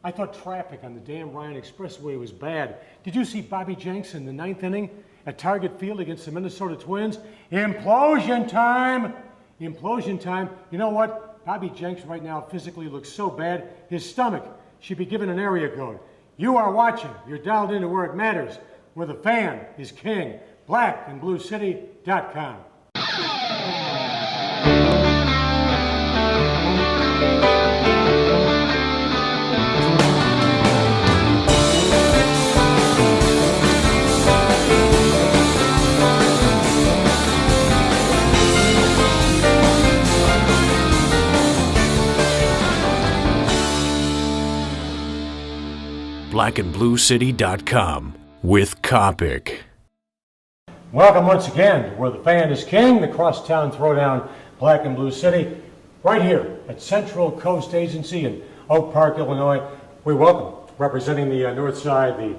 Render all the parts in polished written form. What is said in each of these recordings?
I thought traffic on the damn Ryan Expressway was bad. Did you see Bobby Jenks in the ninth inning at Target Field against the Minnesota Twins? Implosion time! Implosion time. You know what? Bobby Jenks right now physically looks so bad, his stomach should be given an area code. You are watching. You're dialed into where it matters, where the fan is king. BlackandBlueCity.com. BlackandBlueCity.com with Copic. Welcome once again to where the fan is king, the crosstown throwdown, Black and Blue City, right here at Central Coast Agency in Oak Park, Illinois. We welcome, representing the north side, the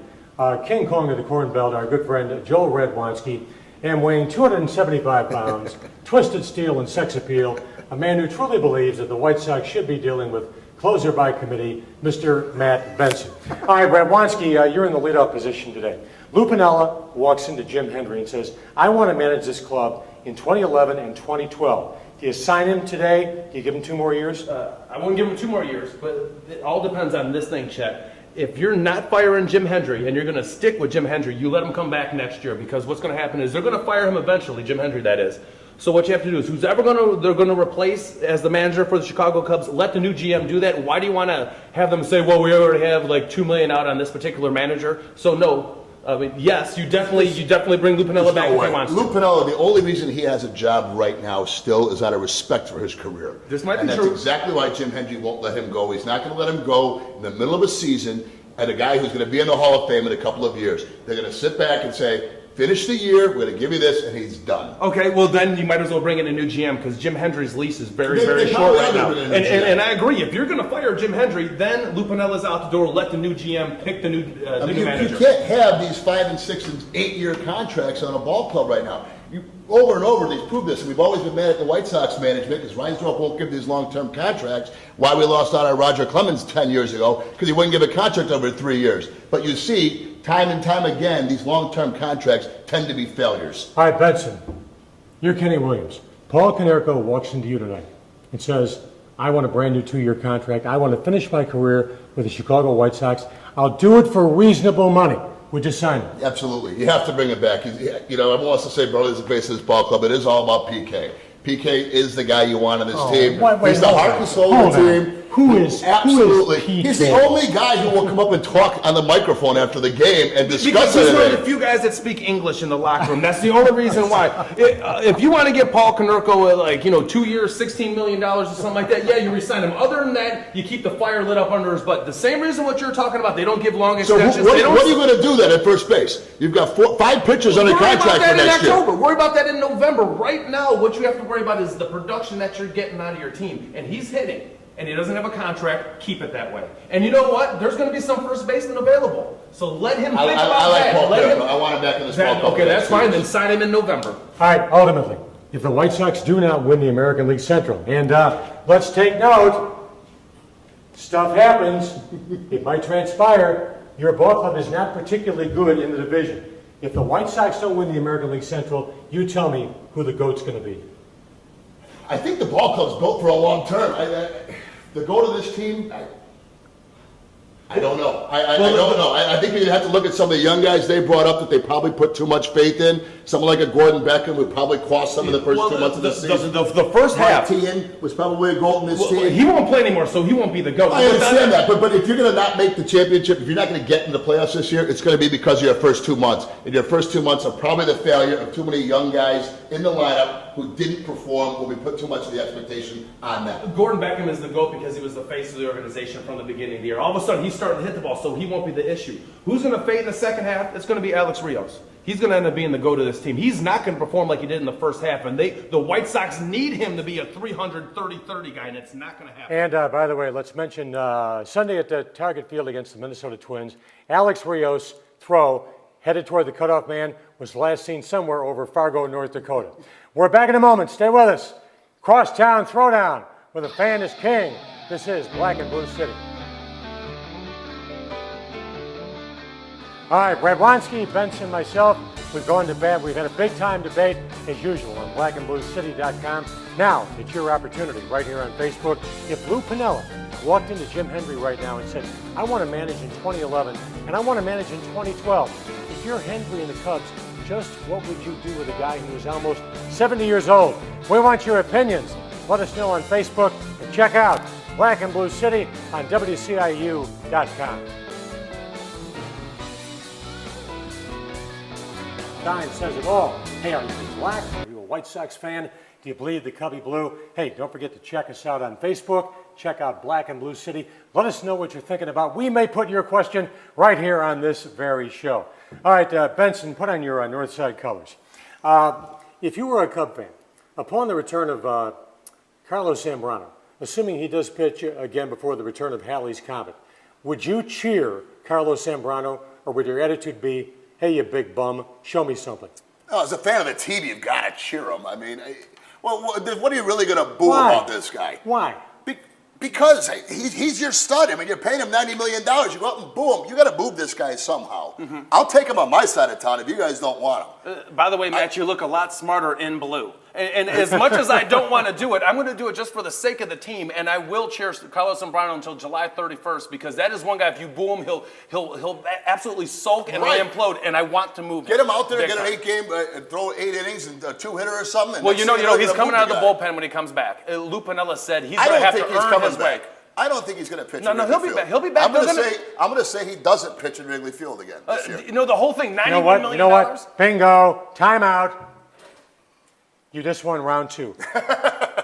King Kong of the Corn Belt, our good friend Joel Radwanski, and weighing 275 pounds, twisted steel and sex appeal, a man who truly believes that the White Sox should be dealing with closer by committee, Mr. Matt Benson. All right, Radwanski, you're in the leadoff position today. Lou Piniella walks into Jim Hendry and says, I want to manage this club in 2011 and 2012. Do you sign him today? Do you give him 2 more years? I won't give him 2 more years, but it all depends on this thing, Chet. If you're not firing Jim Hendry and you're going to stick with Jim Hendry, you let him come back next year, because what's going to happen is they're going to fire him eventually, Jim Hendry, that is. So what you have to do is who's ever they're going to replace as the manager for the Chicago Cubs, let the new GM do that. Why do you want to have them say, well, we already have like $2 million out on this particular manager? So no, I mean, yes, you definitely bring Lou Piniella back if he wants to. Lou Piniella, the only reason he has a job right now still is out of respect for his career. This might be and true. That's exactly why Jim Hendry won't let him go. He's not going to let him go in the middle of a season and a guy who's going to be in the Hall of Fame in a couple of years. They're going to sit back and say, finish the year, we're going to give you this, and he's done. Okay, well then you might as well bring in a new GM, because Jim Hendry's lease is very short right now. And I agree, if you're going to fire Jim Hendry, then Lou Piniella's out the door, let the new GM pick the new manager. You can't have these 5 and 6 and 8-year contracts on a ball club right now. Over and over, they've proved this. We've always been mad at the White Sox management because Reinsdorf won't give these long-term contracts. Why we lost out on Roger Clemens 10 years ago, because he wouldn't give a contract over 3 years. But you see, time and time again, these long-term contracts tend to be failures. All right, Benson, you're Kenny Williams. Paul Konerko walks into you tonight and says, I want a brand new 2-year contract. I want to finish my career with the Chicago White Sox. I'll do it for reasonable money. Would you sign him? Absolutely. You have to bring it back. Everyone wants to say, bro, this is the face of this ball club. It is all about PK. PK is the guy you want on this team. He's the heart and soul of the team. Who is absolutely? Who is He's the only guy who will come up and talk on the microphone after the game and discuss it. Because he's one of the few guys that speak English in the locker room. That's the only reason why. If you want to get Paul Konerko 2 years, $16 million or something like that, yeah, you resign him. Other than that, you keep the fire lit up under his butt. The same reason what you're talking about. They don't give long extensions. So what are you going to do then at first base? You've got 5 pitchers under contract for next year. Worry about that in November. Right now, what you have to worry about is the production that you're getting out of your team. And he's hitting. And he doesn't have a contract, keep it that way. And you know what? There's going to be some first baseman available. So let him think about that. Paul Konerko. I want him back in this ball club. Okay, that's fine. Then sign him in November. All right, ultimately, if the White Sox do not win the American League Central, and let's take note, stuff happens, it might transpire, your ball club is not particularly good in the division. If the White Sox don't win the American League Central, you tell me who the GOAT's going to be. I think the ball club's built for a long term. The go to this team, I don't know. I don't know. I think you'd have to look at some of the young guys they brought up that they probably put too much faith in. Someone like a Gordon Beckham would probably cost some of the first 2 months of the season. The first half. Martin was probably a goal in this team. He won't play anymore, so he won't be the GOAT. I understand that, but if you're going to not make the championship, if you're not going to get into the playoffs this year, it's going to be because of your first 2 months. And your first 2 months are probably the failure of too many young guys in the lineup who didn't perform when we put too much of the expectation on them. Gordon Beckham is the GOAT because he was the face of the organization from the beginning of the year. All of a sudden, he's starting to hit the ball, so he won't be the issue. Who's going to fade in the second half? It's going to be Alex Rios. He's going to end up being the GOAT of this team. He's not going to perform like he did in the first half, and the White Sox need him to be a 330-30 guy, and it's not going to happen. And by the way, let's mention Sunday at the Target Field against the Minnesota Twins, Alex Rios' throw headed toward the cutoff man was last seen somewhere over Fargo, North Dakota. We're back in a moment. Stay with us. Crosstown Throwdown, where the fan is king. This is Black and Blue City. All right, Radwanski, Benson, myself, we've gone to bed. We've had a big-time debate, as usual, on blackandbluecity.com. Now, it's your opportunity right here on Facebook. If Lou Piniella walked into Jim Hendry right now and said, I want to manage in 2011 and I want to manage in 2012, if you're Hendry and the Cubs, just what would you do with a guy who is almost 70 years old? We want your opinions. Let us know on Facebook and check out Black and Blue City on WCIU.com. Time says it all. Hey, are you black? Are you a White Sox fan? Do you bleed the Cubby Blue? Hey, don't forget to check us out on Facebook. Check out Black and Blue City. Let us know what you're thinking about. We may put your question right here on this very show. All right, Benson, put on your North Side colors. If you were a Cub fan, upon the return of Carlos Zambrano, assuming he does pitch again before the return of Halley's Comet, would you cheer Carlos Zambrano, or would your attitude be, hey, you big bum, show me something? Oh, as a fan of the team, you've got to cheer him. I mean, well, what are you really going to boo about this guy? Why? Because he's your stud. I mean, you're paying him $90 million. You go out and boo him. You got to boo this guy somehow. Mm-hmm. I'll take him on my side of town if you guys don't want him. By the way, Matt, you look a lot smarter in blue. And as much as I don't want to do it, I'm going to do it just for the sake of the team, and I will cheer Carlos Zambrano until July 31st, because that is one guy, if you boo him, he'll absolutely sulk and re-implode, and I want to move him. Get him out there, get an 8-game, throw 8 innings and a 2-hitter or something. Well, you know, he's coming out of the bullpen when he comes back. Lou Piniella said he's going to have to earn his way. I don't think he's going to pitch. No, he'll be back. He'll be back. I'm going to say he doesn't pitch in Wrigley Field again this year. You know the whole thing. $91 million. You know what? Bingo. Timeout. You just won round 2.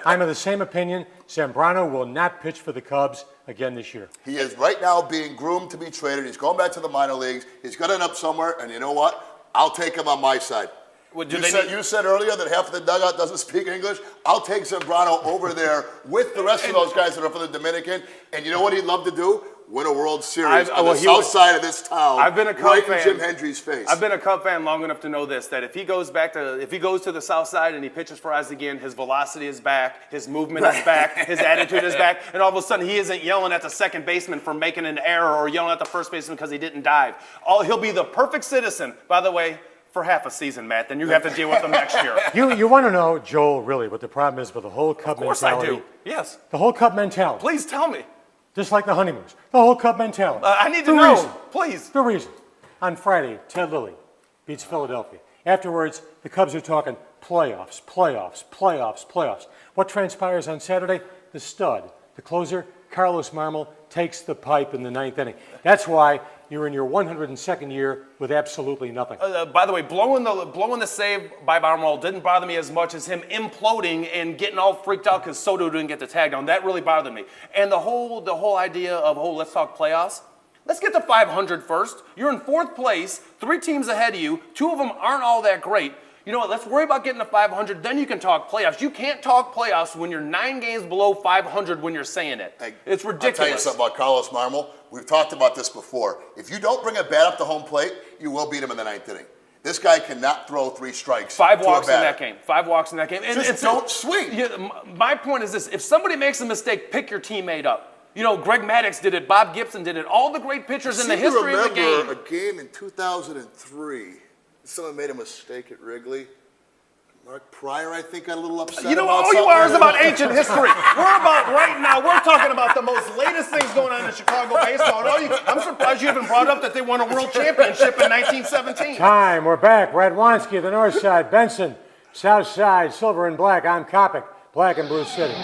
I'm of the same opinion. Zambrano will not pitch for the Cubs again this year. He is right now being groomed to be traded. He's going back to the minor leagues. He's going to end up somewhere, and you know what? I'll take him on my side. Well, you said earlier that half of the dugout doesn't speak English. I'll take Zambrano over there with the rest of those guys that are from the Dominican. And you know what he'd love to do? Win a World Series on the south side of this town. I've been a Cub right fan. in Jim Hendry's face. I've been a Cub fan long enough to know this: that if he goes to the south side and he pitches for us again, his velocity is back, his movement is back, his attitude is back, and all of a sudden he isn't yelling at the second baseman for making an error or yelling at the first baseman because he didn't dive. He'll be the perfect citizen, by the way, for half a season, Matt. Then you have to deal with him next year. You want to know, Joel, really what the problem is with the whole Cub mentality? Of course mentality? I do. Yes. The whole Cub mentality. Please tell me. Just like the honeymoons. The whole Cub mentality. I need to know. Please. The reason. On Friday, Ted Lilly beats Philadelphia. Afterwards, the Cubs are talking playoffs. What transpires on Saturday? The stud, the closer, Carlos Marmol, takes the pipe in the 9th inning. That's why you're in your 102nd year with absolutely nothing. By the way, blowing the save by Marmol didn't bother me as much as him imploding and getting all freaked out because Soto didn't get the tag down. That really bothered me. And the whole idea of, let's talk playoffs. Let's get to 500 first. You're in 4th place, 3 teams ahead of you. 2 of them aren't all that great. You know what, let's worry about getting to 500, then you can talk playoffs. You can't talk playoffs when you're 9 games below 500 when you're saying it. It's ridiculous. I'll tell you something about Carlos Marmol. We've talked about this before. If you don't bring a bat up to home plate, you will beat him in the 9th inning. This guy cannot throw 3 strikes. 5 walks in that game. 5 walks in that game. And just don't swing. My point is this. If somebody makes a mistake, pick your teammate up. You know, Greg Maddux did it. Bob Gibson did it. All the great pitchers in the history of the game. I remember a game in 2003. Someone made a mistake at Wrigley. Mark Pryor, I think, got a little upset. You know, all you are is about ancient history. We're talking about the most latest things going on in Chicago baseball. I'm surprised you haven't brought up that they won a world championship in 1917. Time, we're back. Radwanski, the north side. Benson, south side, silver and black. I'm Kopic, Black and Blue City.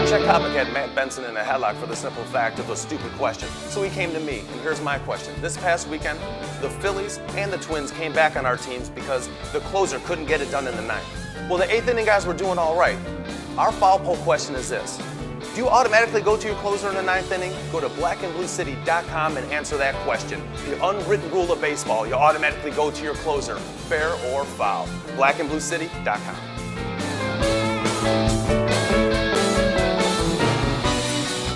Chet Kopic had Matt Benson in a headlock for the simple fact of a stupid question. So he came to me, and here's my question. This past weekend, the Phillies and the Twins came back on our teams because the closer couldn't get it done in the 9th. Well, the 8th inning guys were doing all right. Our foul pole question is this. Do you automatically go to your closer in the 9th inning? Go to blackandbluecity.com and answer that question. The unwritten rule of baseball, you automatically go to your closer, fair or foul. blackandbluecity.com.